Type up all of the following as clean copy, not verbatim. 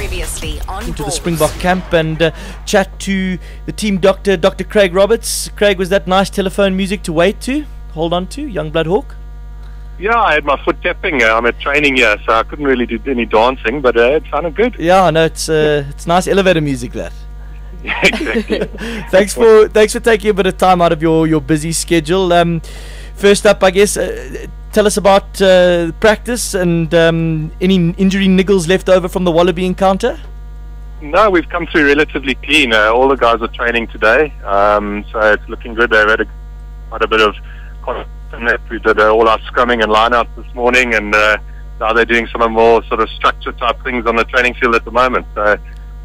Previously on into the Ballz. Springbok camp and chat to the team doctor, Dr. Craig Roberts. Craig, was that nice telephone music to hold on to, young blood hawk? Yeah, I had my foot tapping. I'm at training here, so I couldn't really do any dancing, but it sounded good. Yeah, no, it's nice elevator music, that. Yeah, exactly. Thanks for taking a bit of time out of your busy schedule. First up, I guess, tell us about practice and any injury niggles left over from the Wallaby encounter. No, we've come through relatively clean. All the guys are training today, so it's looking good. They've had quite a bit of contact. We did all our scrumming and line-outs this morning, and now they're doing some more sort of structure type things on the training field at the moment. So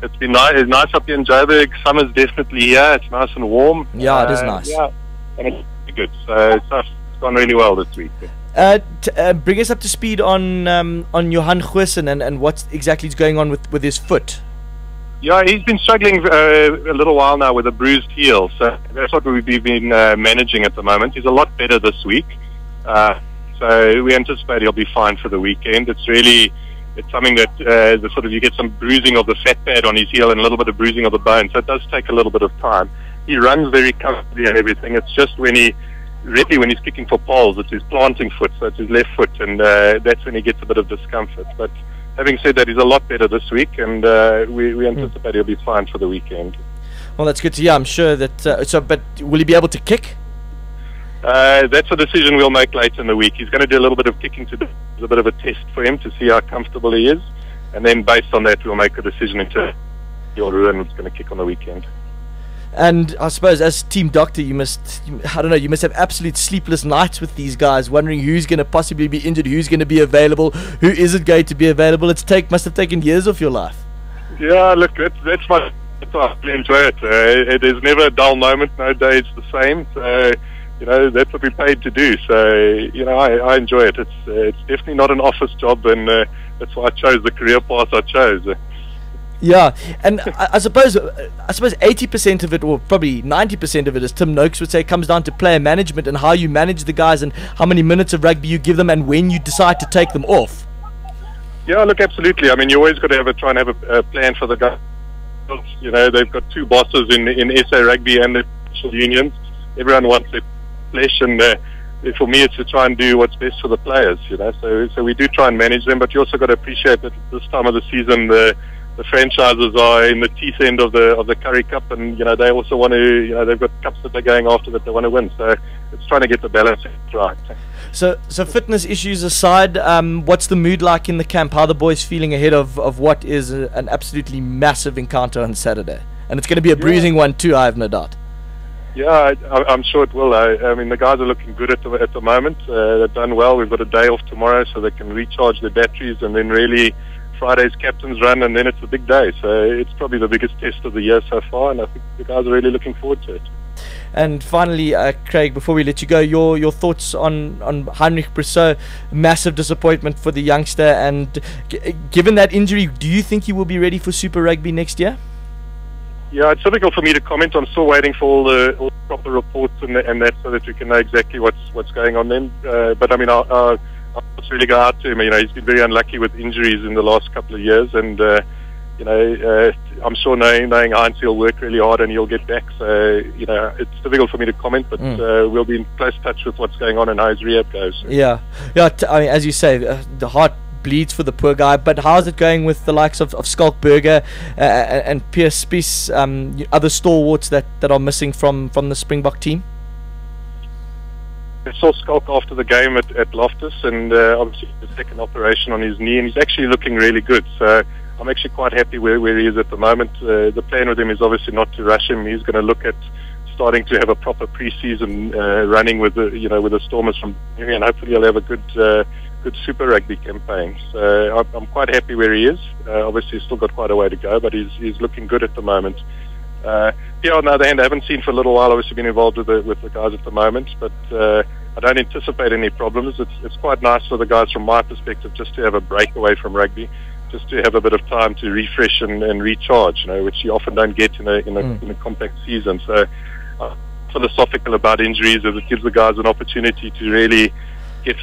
it's been nice. It's nice up here in Joburg. Summer's definitely here. It's nice and warm. Yeah, it is nice. Yeah, and it's good. So it's gone really well this week. Bring us up to speed on Johan Goosen and what exactly is going on with his foot. Yeah, he's been struggling a little while now with a bruised heel, so that's what we've been managing at the moment. He's a lot better this week, so we anticipate he'll be fine for the weekend. It's something that you get some bruising of the fat pad on his heel and a little bit of bruising of the bone, so it does take a little bit of time. He runs very comfortably and everything. It's just when he's kicking for poles, it's his planting foot, so it's his left foot, and that's when he gets a bit of discomfort. But having said that, he's a lot better this week, and we anticipate he'll be fine for the weekend. Well, that's good to hear. I'm sure that. But will he be able to kick? That's a decision we'll make later in the week. He's going to do a little bit of kicking today. It's a bit of a test for him to see how comfortable he is, and then based on that, we'll make a decision into who's going to kick on the weekend. And I suppose as team doctor, you must have absolute sleepless nights with these guys, wondering who's going to possibly be injured, who's going to be available, who isn't going to be available. Must have taken years off your life. Yeah, look, that's I really enjoy it. There's never a dull moment. No day is the same. So, that's what we're paid to do. So, I enjoy it. It's definitely not an office job, and that's why I chose the career path I chose. Yeah, and I suppose 80% of it, or probably 90% of it, as Tim Noakes would say, comes down to player management and how you manage the guys and how many minutes of rugby you give them and when you decide to take them off. Yeah, look, absolutely. I mean, you always got to try and have a plan for the guys. They've got two bosses in SA Rugby and the official unions. Everyone wants their flesh, and for me, it's to try and do what's best for the players. So we do try and manage them, but you also got to appreciate that at this time of the season, the franchises are in the teeth end of the Currie Cup, and they also want to. They've got cups that they're going after that they want to win. So it's trying to get the balance right. So fitness issues aside, what's the mood like in the camp? How are the boys feeling ahead of what is an absolutely massive encounter on Saturday? And it's going to be a bruising one too, I have no doubt. Yeah, I'm sure it will. I mean, the guys are looking good at the moment. They've done well. We've got a day off tomorrow, so they can recharge their batteries, and then really Friday's captain's run, and then it's a big day. So it's probably the biggest test of the year so far, and I think the guys are really looking forward to it. And finally, Craig, before we let you go, your thoughts on Heinrich Brissot. Massive disappointment for the youngster, and given that injury, do you think he will be ready for Super Rugby next year? Yeah, it's difficult for me to comment. I'm still waiting for all the proper reports and that, so that we can know exactly what's going on then. But I mean, I'll really go out to him. He's been very unlucky with injuries in the last couple of years, and I'm sure knowing Heinz, he'll work really hard and he'll get back. So it's difficult for me to comment, but we'll be in close touch with what's going on and how his rehab goes. Yeah. I mean, as you say, the heart bleeds for the poor guy. But how's it going with the likes of Skalk Burger and Pierce Spies, other stalwarts that are missing from the Springbok team? I saw Skalk after the game at Loftus, and obviously the second operation on his knee, and he's actually looking really good. So I'm actually quite happy where he is at the moment. The plan with him is obviously not to rush him. He's going to look at starting to have a proper pre-season running with the Stormers from here, and hopefully he'll have a good Super Rugby campaign. So I'm quite happy where he is. Obviously he's still got quite a way to go, but he's looking good at the moment. Pierre, on the other hand, I haven't seen for a little while. Obviously been involved with the guys at the moment, but I don't anticipate any problems. It's quite nice for the guys from my perspective just to have a break away from rugby, just to have a bit of time to refresh and recharge, which you often don't get in a compact season. So philosophical about injuries, as it gives the guys an opportunity to really get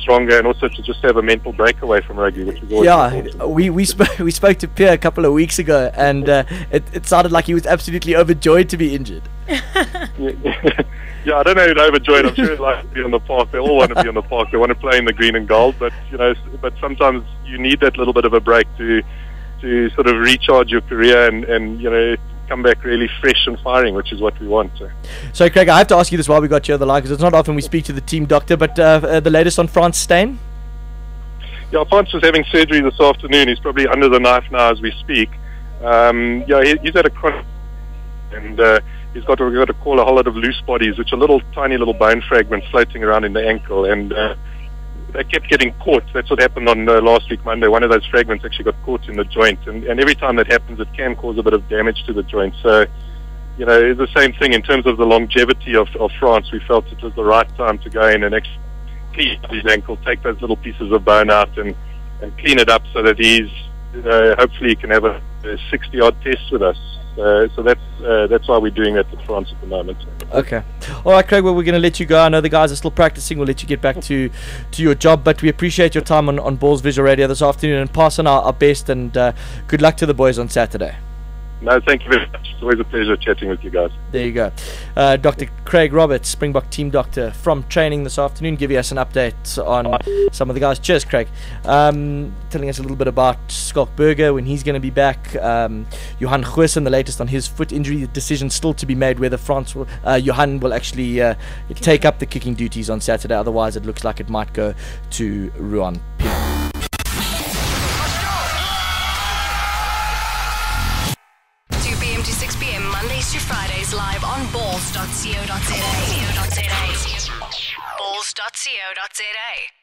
stronger, and also to just have a mental breakaway from rugby, which is always important. We spoke to Pierre a couple of weeks ago, and it sounded like he was absolutely overjoyed to be injured. Yeah, I don't know who's overjoyed. I'm sure he'd like to be on the park. They all want to be on the park. They want to play in the green and gold, but but sometimes you need that little bit of a break to sort of recharge your career and come back really fresh and firing, which is what we want. So Craig, I have to ask you this while we got you on the line, because it's not often we speak to the team doctor, but the latest on Frans Steyn? Yeah, Frans was having surgery this afternoon. He's probably under the knife now as we speak. He's had a chronic, and we've got to call a whole lot of loose bodies, which are tiny little bone fragments floating around in the ankle, and they kept getting caught. That's what happened on last week Monday. One of those fragments actually got caught in the joint, and every time that happens, it can cause a bit of damage to the joint. So, it's the same thing in terms of the longevity of Frans. We felt it was the right time to go in and actually clean his ankle, take those little pieces of bone out, and clean it up so that he's hopefully he can have a 60-odd test with us. So that's why we're doing that with France at the moment. Okay. All right, Craig, well, we're going to let you go. I know the guys are still practicing. We'll let you get back to your job, but we appreciate your time on Ballz Visual Radio this afternoon, and pass on our best, and good luck to the boys on Saturday. No, thank you very much. It's always a pleasure chatting with you guys. There you go. Dr. Craig Roberts, Springbok team doctor from training this afternoon, giving us an update on some of the guys. Cheers, Craig. Telling us a little bit about Skalk Burger, when he's going to be back. Johan Goosen, the latest on his foot injury. Decision still to be made whether Johan will actually take up the kicking duties on Saturday. Otherwise, it looks like it might go to Ruan Pienaar. 2 p.m. to 6 p.m. Mondays to Fridays live on Ballz.co.za. Ballz.co.za.